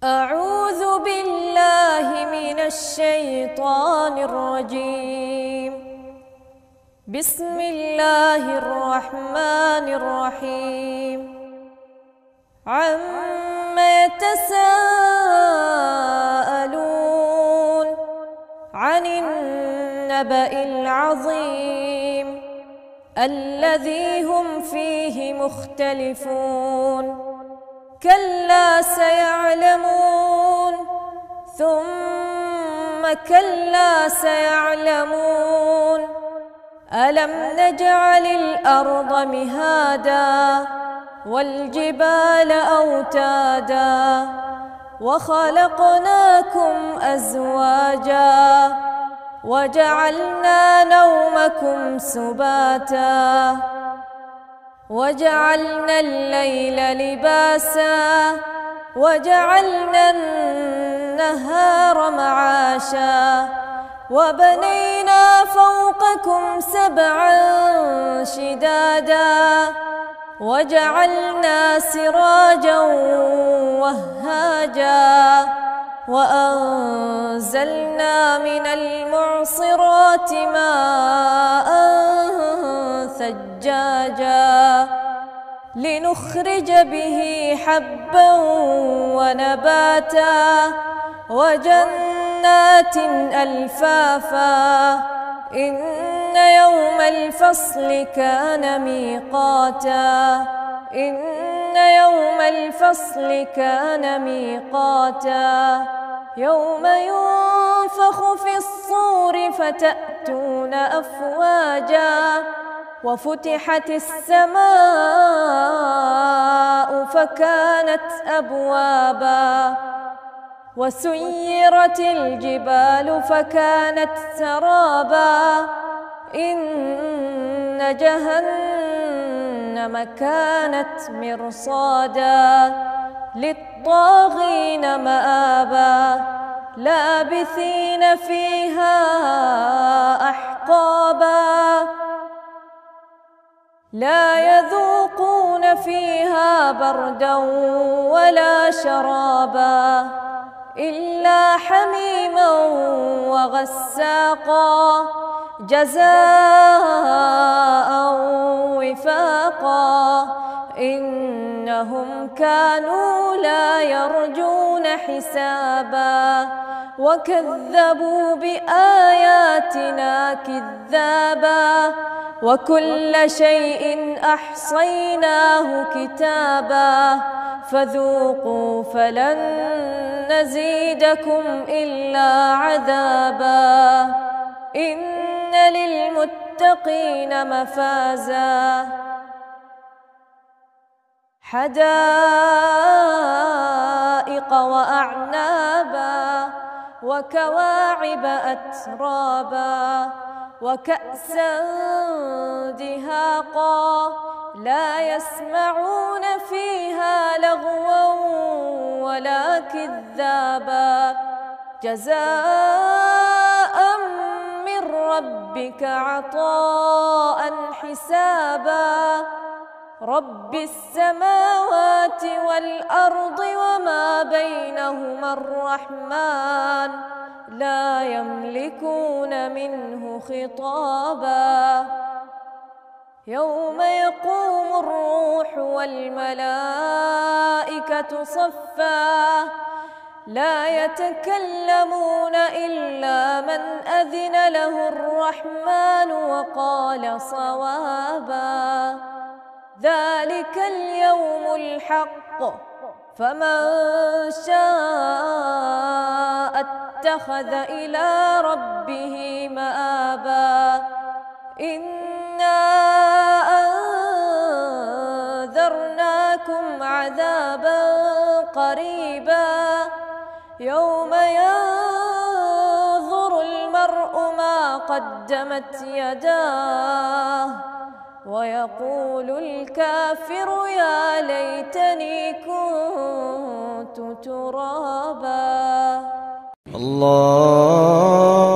أعوذ بالله من الشيطان الرجيم. بسم الله الرحمن الرحيم. عما يتساءلون عن النبأ العظيم الذي هم فيه مختلفون. كلا سيعلمون ثم كلا سيعلمون. ألم نجعل الأرض مهادا والجبال أوتادا وخلقناكم أزواجا وجعلنا نومكم سباتا وجعلنا الليل لباسا وجعلنا النهار معاشا وبنينا فوقكم سبعا شدادا وجعلنا سراجا وهاجا وأنزلنا من المعصرات ماء ثجاجا لنخرج به حبا ونباتا وجنات ألفافا. إن يوم الفصل كان ميقاتا. إن يوم الفصل كان ميقاتا. يوم ينفخ في الصور فتأتون أفواجا وفتحت السماء فكانت أبوابا وسيرت الجبال فكانت سرابا. إن جهنم كانت مرصادا للطاغين مآبا لابثين فيها أحقابا لا يذوقون فيها بردا ولا شرابا إلا حميما وغساقا جزاء وفاقا. إنهم كانوا لا يرجون حسابا وكذبوا بآياتنا كذابا وكل شيء أحصيناه كتابا فذوقوا فلن نزيدكم إلا عذابا. إن للمتقين مفازا حدائق وأعنابا وكواعب أترابا وكأسا دهاقا لا يسمعون فيها لغوا ولا كذابا جزاء من ربك عطاء حسابا. رب السماوات والأرض وما بينهما الرحمن لا يملكون منه خطابا. يوم يقوم الروح والملائكة صفا لا يتكلمون إلا من أذن له الرحمن وقال صوابا. ذلك اليوم الحق فمن شاء اتخذ إلى ربه مآبا. إنا أنذرناكم عذابا قريبا يوم ينظر المرء ما قدمت يداه ويقول الكافر يا ليتني كنت ترابا. الله